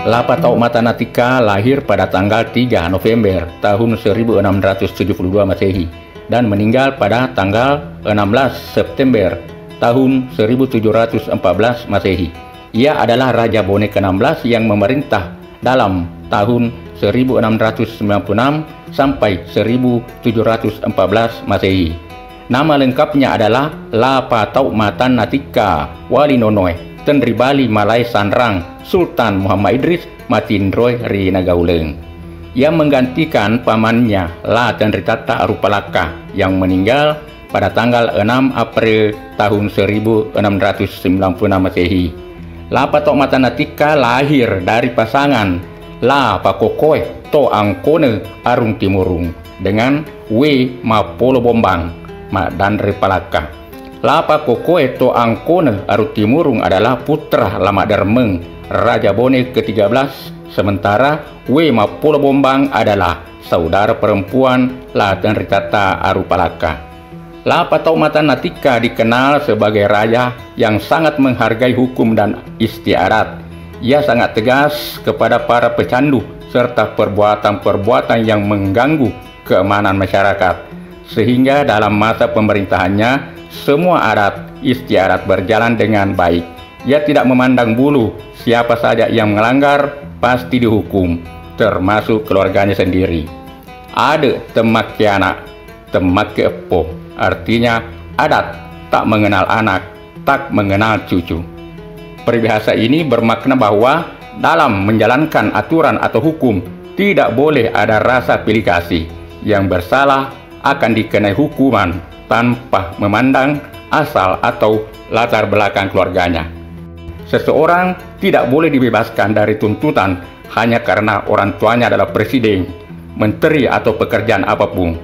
Lapa Tauk Matanatika lahir pada tanggal 3 November tahun 1672 Masehi dan meninggal pada tanggal 16 September tahun 1714 Masehi. Ia adalah Raja Bone ke-16 yang memerintah dalam tahun 1696 sampai 1714 Masehi. Nama lengkapnya adalah Lapa Tauk Matanatika Wali Nonoe Tenri Bali Malai Sanrang Sultan Muhammad Idris Matindroy Ri Nagauleng. Ia menggantikan pamannya La Tenri Tata Arupalaka yang meninggal pada tanggal 6 April tahun 1696 Masehi. Lapa Tauk Matanatika lahir dari pasangan La Pakokoe To Angkone Arung Timurung dengan W Mapolo Bombang dan Ripalaka. Lapa Kokoe To Angkone Arung Timurung adalah putra Lama Dermeng Raja Bone ke-13, sementara W Mapolo Bombang adalah saudara perempuan La Tenri Tata Arupalaka. Lapa Tauk Matanatika dikenal sebagai raja yang sangat menghargai hukum dan istiadat. Ia sangat tegas kepada para pecandu serta perbuatan-perbuatan yang mengganggu keamanan masyarakat, sehingga dalam masa pemerintahannya semua adat istiadat berjalan dengan baik. Ia tidak memandang bulu, siapa saja yang melanggar pasti dihukum, termasuk keluarganya sendiri. Ada temake anak, temake epo, artinya adat tak mengenal anak, tak mengenal cucu. Peribahasa ini bermakna bahwa dalam menjalankan aturan atau hukum tidak boleh ada rasa pilih kasih. Yang bersalah akan dikenai hukuman tanpa memandang asal atau latar belakang keluarganya. Seseorang tidak boleh dibebaskan dari tuntutan hanya karena orang tuanya adalah presiden, menteri atau pekerjaan apapun.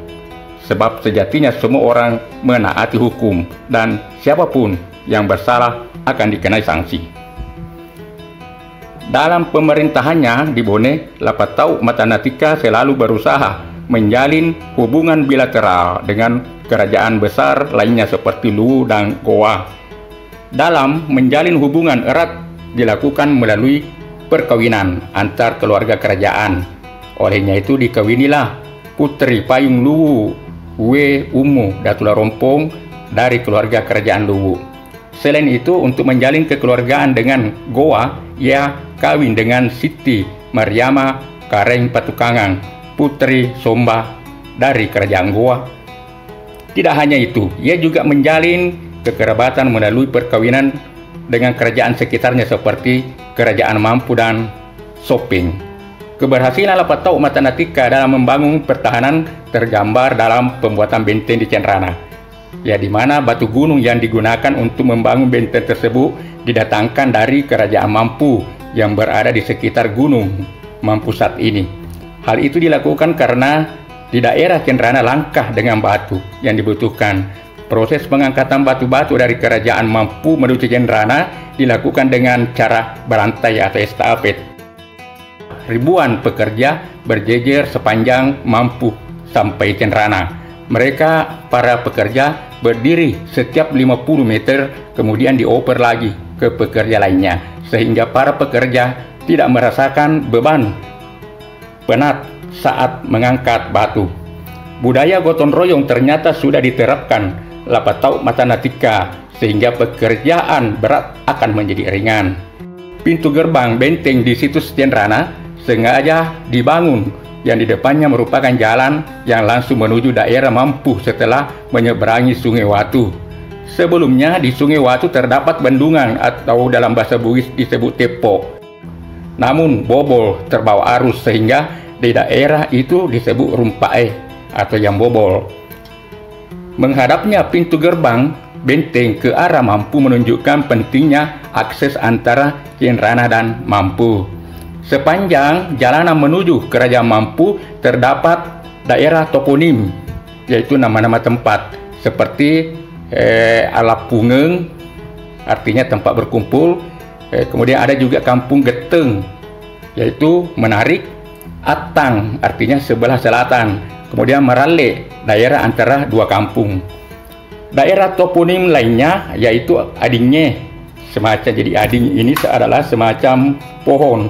Sebab sejatinya semua orang menaati hukum dan siapapun yang bersalah akan dikenai sanksi. Dalam pemerintahannya di Bone, Lapa Tauk Matanatika selalu berusaha menjalin hubungan bilateral dengan kerajaan besar lainnya seperti Luwu dan Goa. Dalam menjalin hubungan erat dilakukan melalui perkawinan antar keluarga kerajaan. Olehnya itu dikawinilah putri payung Luwu W Umu Datula Rompong dari keluarga kerajaan Luwu. Selain itu, untuk menjalin kekeluargaan dengan Goa, ia kawin dengan Siti Mariama Kareng Patukangang, putri Somba dari kerajaan Goa. Tidak hanya itu, ia juga menjalin kekerabatan melalui perkawinan dengan kerajaan sekitarnya seperti Kerajaan Mampu dan Sopeng. Keberhasilan Lapa Tauk Matanatika dalam membangun pertahanan tergambar dalam pembuatan benteng di Cenrana, ya, di mana batu gunung yang digunakan untuk membangun benteng tersebut didatangkan dari Kerajaan Mampu yang berada di sekitar Gunung Mampu saat ini. Hal itu dilakukan karena di daerah Cenrana langkah dengan batu yang dibutuhkan. Proses pengangkatan batu-batu dari Kerajaan Mampu menuju Cenrana dilakukan dengan cara berantai atau estafet. Ribuan pekerja berjejer sepanjang Mampu sampai Cenrana. Mereka, para pekerja, berdiri setiap 50 meter, kemudian dioper lagi ke pekerja lainnya, sehingga para pekerja tidak merasakan beban penat saat mengangkat batu. Budaya gotong royong ternyata sudah diterapkan Lapa Tauk Matanatika, sehingga pekerjaan berat akan menjadi ringan. Pintu gerbang benteng di situs Cenrana sengaja dibangun yang di depannya merupakan jalan yang langsung menuju daerah Mampu setelah menyeberangi Sungai Watu. Sebelumnya di Sungai Watu terdapat bendungan atau dalam bahasa Bugis disebut tepo, namun bobol terbawa arus sehingga di daerah itu disebut rumpae atau yang bobol. Menghadapnya pintu gerbang benteng ke arah Mampu menunjukkan pentingnya akses antara Cenrana dan Mampu. Sepanjang jalanan menuju Kerajaan Mampu terdapat daerah toponim, yaitu nama-nama tempat seperti Alapungeng, artinya tempat berkumpul. Kemudian ada juga Kampung Geteng, yaitu menarik. Atang, artinya sebelah selatan. Kemudian Merale, daerah antara dua kampung. Daerah toponim lainnya yaitu Adingne, semacam, jadi ading ini adalah semacam pohon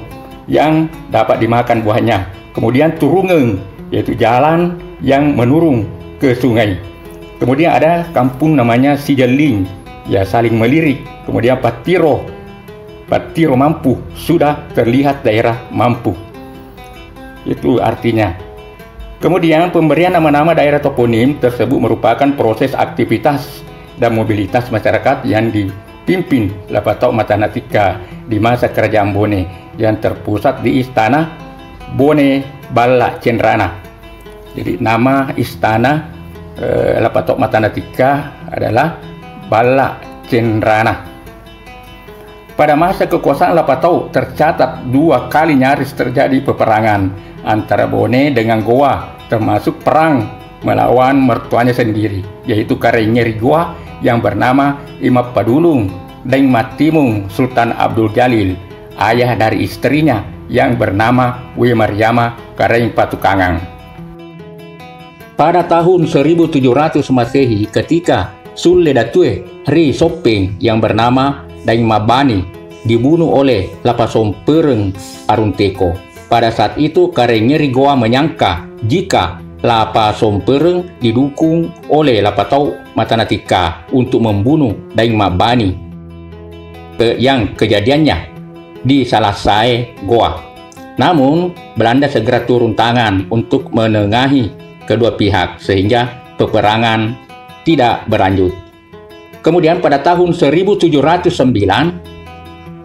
yang dapat dimakan buahnya. Kemudian Turungeng, yaitu jalan yang menurun ke sungai. Kemudian ada kampung namanya Sijeling, ya saling melirik. Kemudian Patiro mampu, sudah terlihat daerah mampu. Itu artinya. Kemudian pemberian nama-nama daerah toponim tersebut merupakan proses aktivitas dan mobilitas masyarakat yang dipimpin Lapatau Matanatika di masa kerajaan Bone yang terpusat di Istana Bone Bala Cenrana. Jadi nama istana Lapatau Matanatika adalah Bala Cenrana. Pada masa kekuasaan Lapatau tercatat 2 kali nyaris terjadi peperangan antara Bone dengan Goa, termasuk perang melawan mertuanya sendiri, yaitu Karenyeri Goa yang bernama Imap Padulung dan Matimung Sultan Abdul Jalil, ayah dari istrinya yang bernama We Maryama Kareng Patukangang. Pada tahun 1700 Masehi, ketika Sulle Datue Ri Sopeng yang bernama Daeng Mabani dibunuh oleh Lapasompereng Arunteko. Pada saat itu Karenyeri Goa menyangka jika Lapasompereng didukung oleh Lapatau Matanatika untuk membunuh Daeng Mabani, yang kejadiannya di Salasai Goa. Namun Belanda segera turun tangan untuk menengahi kedua pihak sehingga peperangan tidak berlanjut. Kemudian pada tahun 1709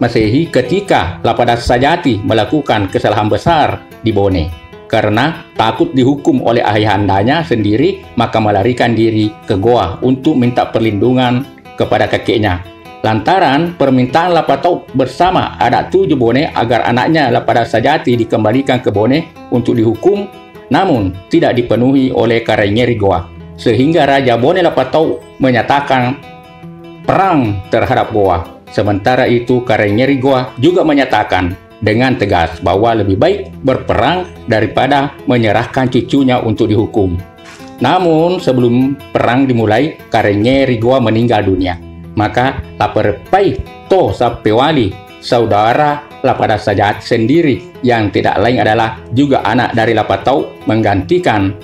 Masehi, ketika Lapadas Sajati melakukan kesalahan besar di Bone karena takut dihukum oleh ayahandanya sendiri, maka melarikan diri ke Goa untuk minta perlindungan kepada kakeknya. Lantaran permintaan Lapatau bersama adat tujuh Bone agar anaknya Lapadas Sajati dikembalikan ke Bone untuk dihukum, namun tidak dipenuhi oleh Karenyeri Goa, sehingga Raja Bone Lapatau menyatakan perang terhadap Goa. Sementara itu Karenyeri Goa juga menyatakan dengan tegas bahwa lebih baik berperang daripada menyerahkan cucunya untuk dihukum. Namun sebelum perang dimulai, Karenyeri Goa meninggal dunia. Maka Laperpai To Sapewali, saudara Lapadas Sajati sendiri yang tidak lain adalah juga anak dari Lapatau, menggantikan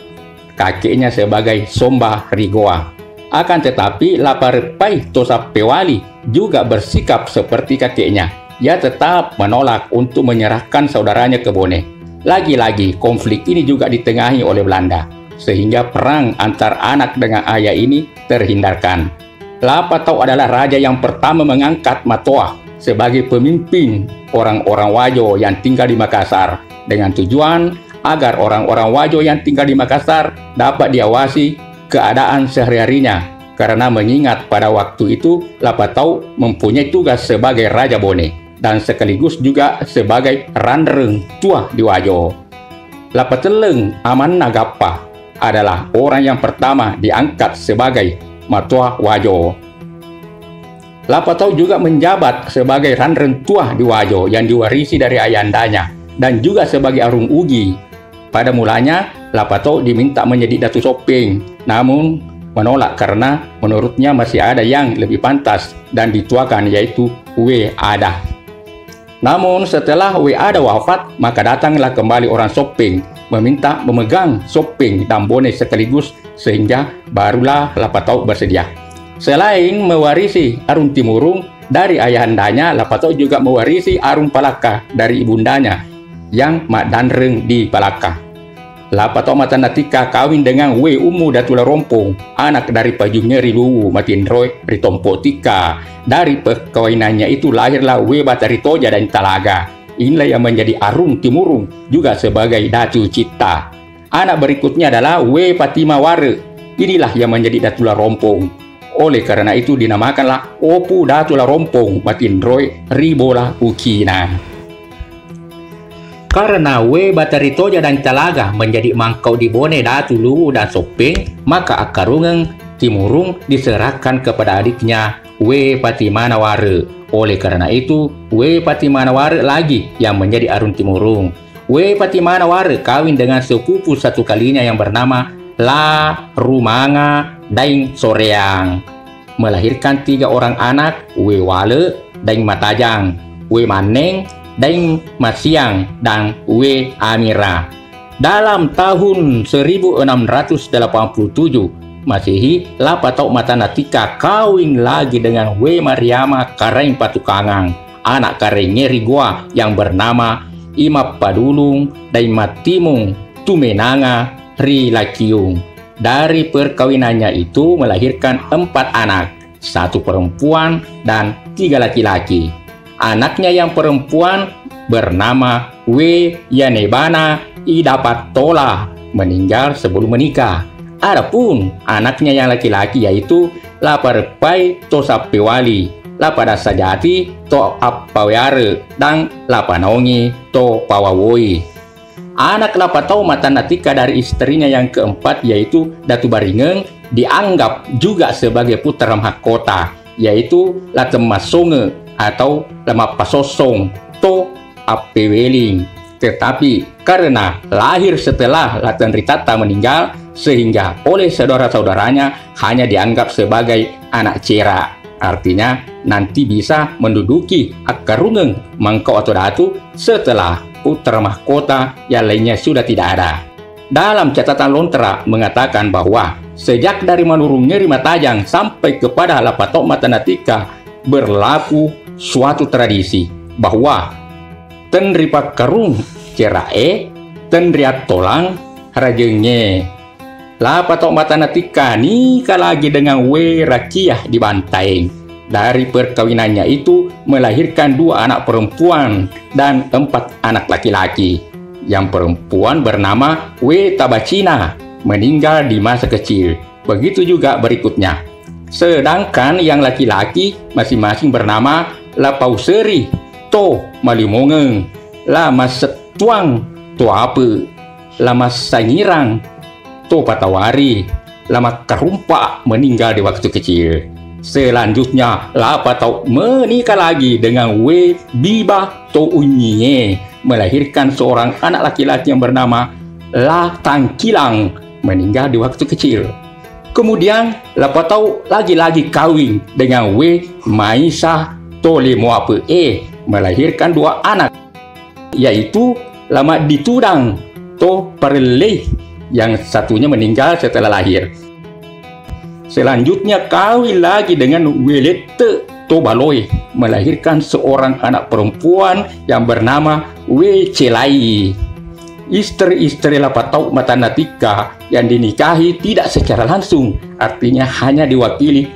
kakeknya sebagai Somba Rigoa. Akan tetapi Laperpai To Sapewali juga bersikap seperti kakeknya. Ia tetap menolak untuk menyerahkan saudaranya ke Bone. Lagi-lagi konflik ini juga ditengahi oleh Belanda, sehingga perang antar anak dengan ayah ini terhindarkan. Lapatau adalah raja yang pertama mengangkat Matoa sebagai pemimpin orang-orang Wajo yang tinggal di Makassar, dengan tujuan agar orang-orang Wajo yang tinggal di Makassar dapat diawasi keadaan sehari-harinya, karena mengingat pada waktu itu Lapatau mempunyai tugas sebagai Raja Bone dan sekaligus juga sebagai Randereng Tua di Wajo. Lapateleng Aman Nagapa adalah orang yang pertama diangkat sebagai Matua Wajo. Lapatau juga menjabat sebagai Randereng Tua di Wajo yang diwarisi dari ayandanya, dan juga sebagai Arung Ugi. Pada mulanya Lapatau diminta menjadi Datu Sopeng, namun menolak karena menurutnya masih ada yang lebih pantas dan dituakan, yaitu We Ada. Namun setelah We Ada wafat, maka datanglah kembali orang Sopeng meminta memegang Sopeng dan Bone sekaligus, sehingga barulah Lapatau bersedia. Selain mewarisi Arung Timurung dari ayahandanya, Lapatau juga mewarisi Arung Palaka dari ibundanya yang Mak Danreng di Palaka. Lapatau Matanatika kawin dengan We Umu Datula Rompong, anak dari Pajunyeri Luwu Matindroy Ritompo Tika. Dari perkawinannya itu lahirlah We Bataritoja dan Talaga. Inilah yang menjadi Arung Timurung, juga sebagai Datu Cipta. Anak berikutnya adalah We Patima Ware. Inilah yang menjadi Datula Rompong. Oleh karena itu dinamakanlah Opu Datula Rompong Matindroy Ribola Ukina. Karena We Bataritoja dan Talaga menjadi mangkau di Bone Datu Luwu dan Sopeng, maka Akarungeng Timurung diserahkan kepada adiknya We Patimanaware. Oleh karena itu, We Patimanaware lagi yang menjadi Arung Timurung. We Patimanaware kawin dengan sepupu satu kalinya yang bernama La Rumanga Daeng Soreang, melahirkan 3 orang anak, We Wale, Daeng Matajang, We Maneng, Deng Masiang, dan W. Amira. Dalam tahun 1687 Masehi, Lapatok Matanatika kawin lagi dengan W. Mariama Kareng Patukangang, anak Kareng Ngerigua yang bernama Imap Padulung dan Matimung Tumenanga Ri Lakiung. Dari perkawinannya itu melahirkan 4 anak, 1 perempuan dan 3 laki-laki. Anaknya yang perempuan bernama W. Yanebana Idapatola, meninggal sebelum menikah. Adapun anaknya yang laki-laki yaitu Laparpai Tosapewali, Lapadasajati To Appaware, dan Lapanongi To Pawawoi. Anak Lapatau Matanatika dari istrinya yang keempat yaitu Datu Baringeng dianggap juga sebagai putra mahkota, yaitu Latemasonge atau Lamapasosong To Apeweling. Tetapi karena lahir setelah Laten Ritata meninggal, sehingga oleh saudara-saudaranya hanya dianggap sebagai anak cera. Artinya nanti bisa menduduki akarungeng mangkau atau datu setelah putra mahkota yang lainnya sudah tidak ada. Dalam catatan Lontera mengatakan bahwa sejak dari Manurung Ngeri Matajang sampai kepada Lapatok Matanatika berlaku suatu tradisi bahwa tenripak karung cerae tenriat tolang rajengnya. Lapatok Matanatika nikah lagi dengan W. Rakiah di Bantaeng. Dari perkawinannya itu melahirkan 2 anak perempuan dan 4 anak laki-laki. Yang perempuan bernama W. Tabacina, meninggal di masa kecil. Begitu juga berikutnya. Sedangkan yang laki-laki masing-masing bernama Lapauseri To Malimongeng, Lamasetuang To Ape, Lamasangirang To Patawari, Lama Karumpa, meninggal di waktu kecil. Selanjutnya Lapatau menikah lagi dengan W. Biba To Unyie, melahirkan seorang anak laki-laki yang bernama La Tangkilang, meninggal di waktu kecil. Kemudian Lapatau lagi-lagi kawin dengan W. Maisa To Lemoape, melahirkan 2 anak, yaitu Lama Ditudang To Pareleh, yang satunya meninggal setelah lahir. Selanjutnya kawin lagi dengan Welete To Baloi, melahirkan seorang anak perempuan yang bernama W. Celai. Istri-istri Lapatau Matanatika yang dinikahi tidak secara langsung, artinya hanya diwakili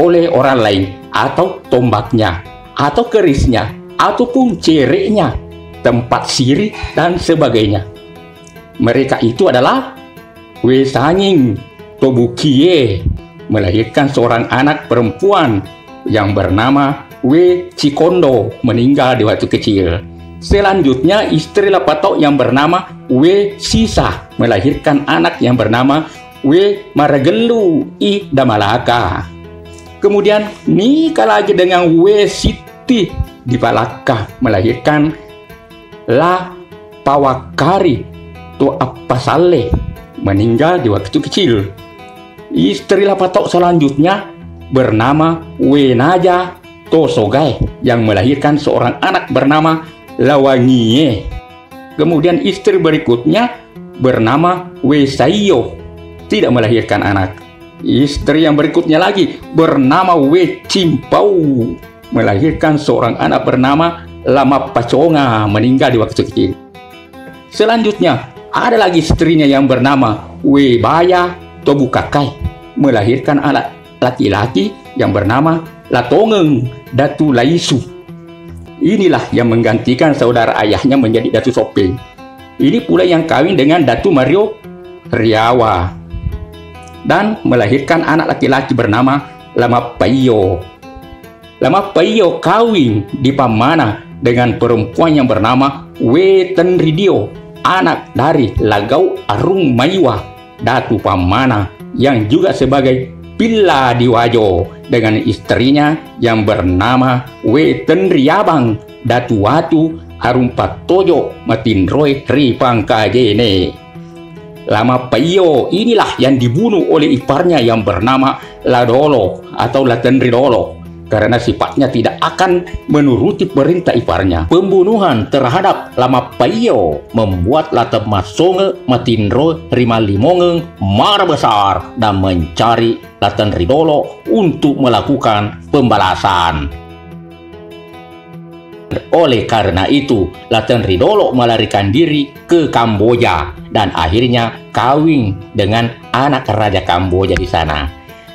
oleh orang lain, atau tombaknya, atau kerisnya, ataupun cereknya, tempat siri, dan sebagainya. Mereka itu adalah W. Sanying To Bukie, melahirkan seorang anak perempuan yang bernama W. Cikondo, meninggal di waktu kecil. Selanjutnya istri Lapatok yang bernama W. Sisa, melahirkan anak yang bernama W. Maragelu I Damalaka. Kemudian nikah lagi dengan W. Siti di Palaka, melahirkan La Pawakari To Appasale, meninggal di waktu kecil. Istri Lapatok selanjutnya bernama W. Naja To Sogai, yang melahirkan seorang anak bernama Lawangie. Kemudian istri berikutnya bernama W. Saiyo, tidak melahirkan anak. Istri yang berikutnya lagi bernama W. Cimpau, melahirkan seorang anak bernama Lama Paconga, meninggal di waktu kecil. Selanjutnya ada lagi istrinya yang bernama W. Baya To Bukakai, melahirkan anak laki-laki yang bernama Latongeng Datu Laisu. Inilah yang menggantikan saudara ayahnya menjadi Datu Sopeng. Ini pula yang kawin dengan Datu Mario Riawa dan melahirkan anak laki-laki bernama Lama Paiyo. Lama Paiyo kawin di Pamana dengan perempuan yang bernama W. Tenridio, anak dari Lagau Arung Maiwa Datu Pamana, yang juga sebagai Pilla Diwajo, dengan istrinya yang bernama W. Tenriabang Datu Watu Arung Patojo Matinroy Ripangkajene. Lama Paiyo inilah yang dibunuh oleh iparnya yang bernama Ladolo atau Latenridolo. karena sifatnya tidak akan menuruti perintah iparnya. Pembunuhan terhadap Lama Paio membuat Latemassonge Matindro Rimalimonge marah besar dan mencari Laten Ridolo untuk melakukan pembalasan. Oleh karena itu, Laten Ridolo melarikan diri ke Kamboja dan akhirnya kawin dengan anak Raja Kamboja di sana.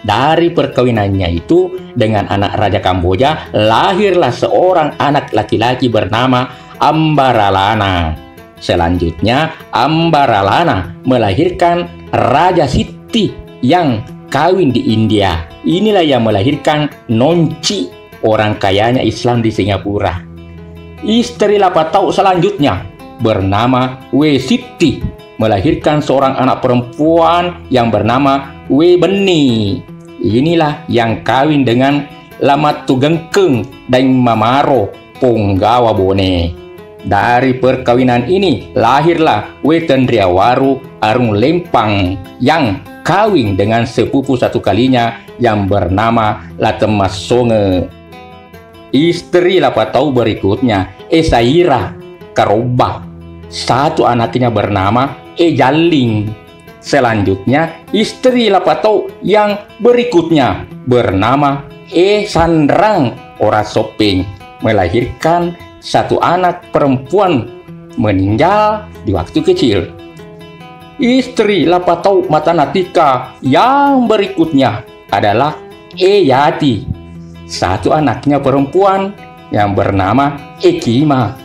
Dari perkawinannya itu dengan anak Raja Kamboja, lahirlah seorang anak laki-laki bernama Ambaralana. Selanjutnya, Ambaralana melahirkan Raja Siti yang kawin di India. Inilah yang melahirkan Nonci, orang kayanya Islam di Singapura. Istri Lapatau selanjutnya bernama Wesiti melahirkan seorang anak perempuan yang bernama Webeni. Inilah yang kawin dengan Lama Tugengkeng dan Mamaro Ponggawa Bone. Dari perkawinan ini lahirlah Wetendriawaru Arung Lempang yang kawin dengan sepupu satu kalinya yang bernama Latemassonge. Istri Lapatau berikutnya Esaira Karobah. Satu anaknya bernama Ejaling. Selanjutnya istri Lapatau yang berikutnya bernama Sandrang Orasopeng melahirkan satu anak perempuan meninggal di waktu kecil. Istri Lapatau Matanatika yang berikutnya adalah Yati. Satu anaknya perempuan yang bernama Ekima.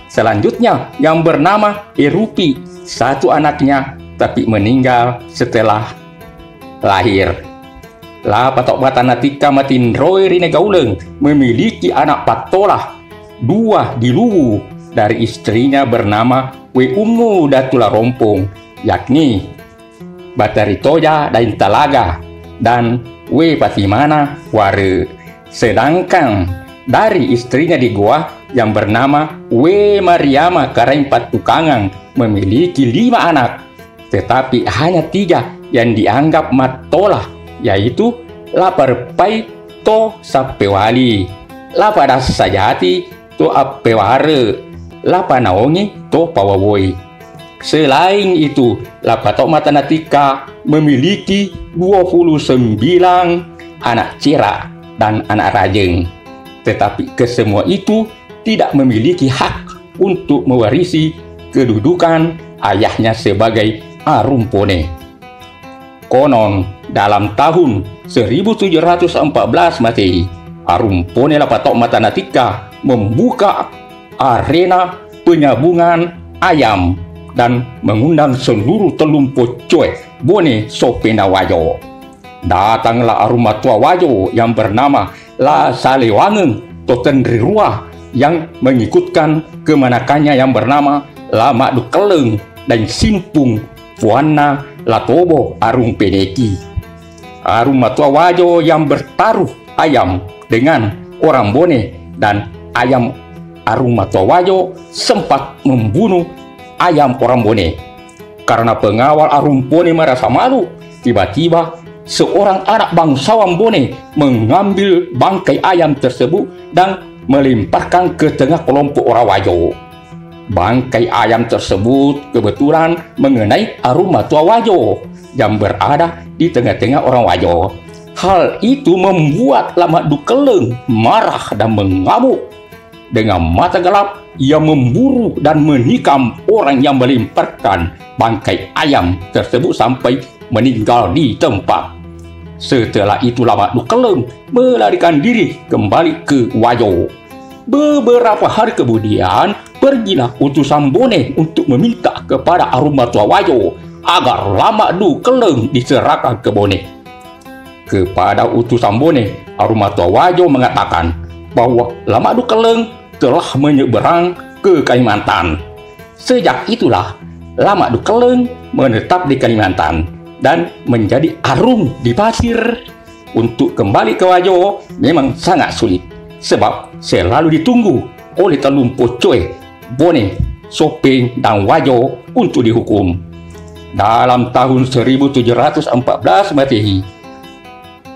Selanjutnya yang bernama Erupi. Satu anaknya tapi meninggal setelah lahir. Lapatau Matanatika Matindroi Rinegauleng memiliki anak patolah, 2 di Luwu dari istrinya bernama Weumu Datula Rompong, yakni Bataritoja dan Talaga dan We Patimana Ware. Sedangkan dari istrinya di Goa yang bernama We Mariama Karaimpat Tukangang memiliki 5 anak, tetapi hanya 3 yang dianggap matolah, yaitu Laparpai to Sapewali, Lapadas Sajati to Appeware, Lapanaongi to Pawawoi. Selain itu, Lapatau Matanatika memiliki 29 anak cera dan anak rajeng. Tetapi kesemua itu tidak memiliki hak untuk mewarisi kedudukan ayahnya sebagai Arumpone. Konon dalam tahun 1714 Masehi, Arumpone Lapatau Matanatika membuka arena penyabungan ayam dan mengundang seluruh telumpo coy Bone Sopenawayo. Datanglah Arumatua Wajo yang bernama La Salewangeng Totendrirua yang mengikutkan kemanakannya yang bernama Lama Dukeleng dan Simpung Puana Latobo Arung Peneki. Arumatua Wajo yang bertaruh ayam dengan orang Bone dan ayam Arumatua Wajo sempat membunuh ayam orang Bone. Karena pengawal Arumpone merasa malu, tiba-tiba seorang anak bangsawan Bone mengambil bangkai ayam tersebut dan melemparkan ke tengah kelompok orang Wajo. Bangkai ayam tersebut kebetulan mengenai Arumatua Wajo yang berada di tengah-tengah orang Wajo. Hal itu membuat Lama Dukeleng marah dan mengamuk. Dengan mata gelap, ia memburu dan menikam orang yang melemparkan bangkai ayam tersebut sampai meninggal di tempat. Setelah itu Lama Dukeleng melarikan diri kembali ke Wajo. Beberapa hari kemudian, pergilah utusan Bone untuk meminta kepada Arumatua Wajo agar Lama Dukeleng diserahkan ke Bone. Kepada utusan Bone, Arumatua Wajo mengatakan bahwa Lama Dukeleng telah menyeberang ke Kalimantan. Sejak itulah Lama Dukeleng menetap di Kalimantan dan menjadi arung di pasir. Untuk kembali ke Wajo memang sangat sulit, sebab selalu ditunggu oleh telumpo coy Bone, Sopeng, dan Wajo untuk dihukum. Dalam tahun 1714 Masehi,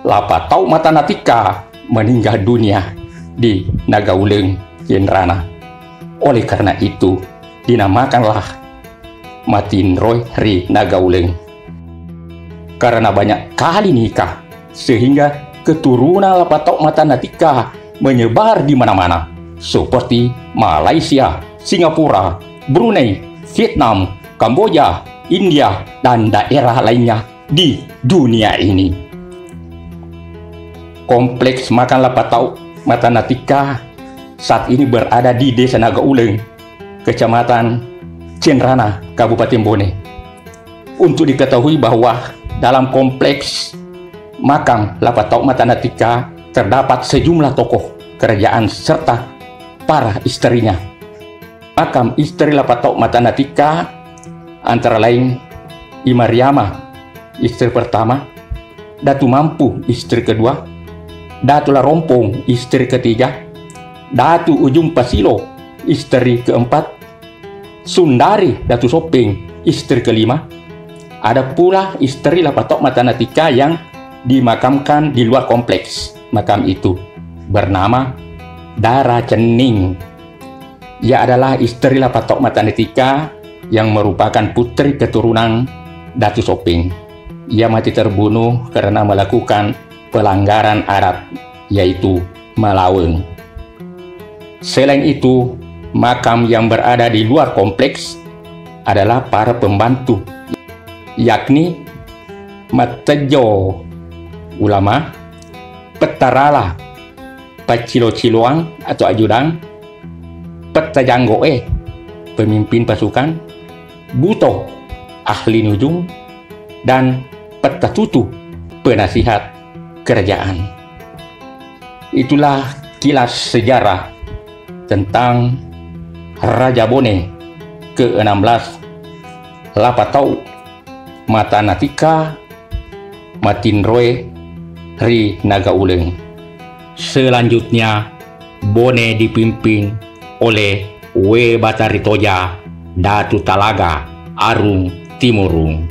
Lapatau Matanatika meninggal dunia di Nagauleng, Cenrana. Oleh karena itu, dinamakanlah Matinroy Ri Nagauleng. Karena banyak kali nikah, sehingga keturunan Lapatok Matanatika menyebar di mana-mana, seperti Malaysia, Singapura, Brunei, Vietnam, Kamboja, India, dan daerah lainnya di dunia ini. Kompleks makam Lapatok Matanatika saat ini berada di Desa Nagauleng, Kecamatan Cenrana, Kabupaten Bone. Untuk diketahui bahwa dalam kompleks makam Lapatok Matanatika terdapat sejumlah tokoh kerajaan serta para istrinya. Makam istri Lapatok Matanatika antara lain Imariama, istri pertama; Datu Mampu, istri kedua; Datu Larompong, istri ketiga; Datu Ujung Pasilo, istri keempat; Sundari Datu Sopeng, istri kelima. Ada pula istri Lapatok Matanatika yang dimakamkan di luar kompleks makam itu, bernama Dara Cening. Ia adalah istri Lapatok Matanatika yang merupakan putri keturunan Datu Sopeng. Ia mati terbunuh karena melakukan pelanggaran adat, yaitu melaweng. Selain itu, makam yang berada di luar kompleks adalah para pembantu, yakni Matejo ulama, Petarala Pacilo-ciloang atau ajudan, Petajanggoe pemimpin pasukan, Buto ahli nujung, dan Petatutu penasihat kerajaan. Itulah kilas sejarah tentang Raja Bone ke-16 Lapatok Matanatika Matinroy Ri Nagauleng. Selanjutnya, Bone dipimpin oleh W. Bataritoja Datu Talaga Arung Timurung.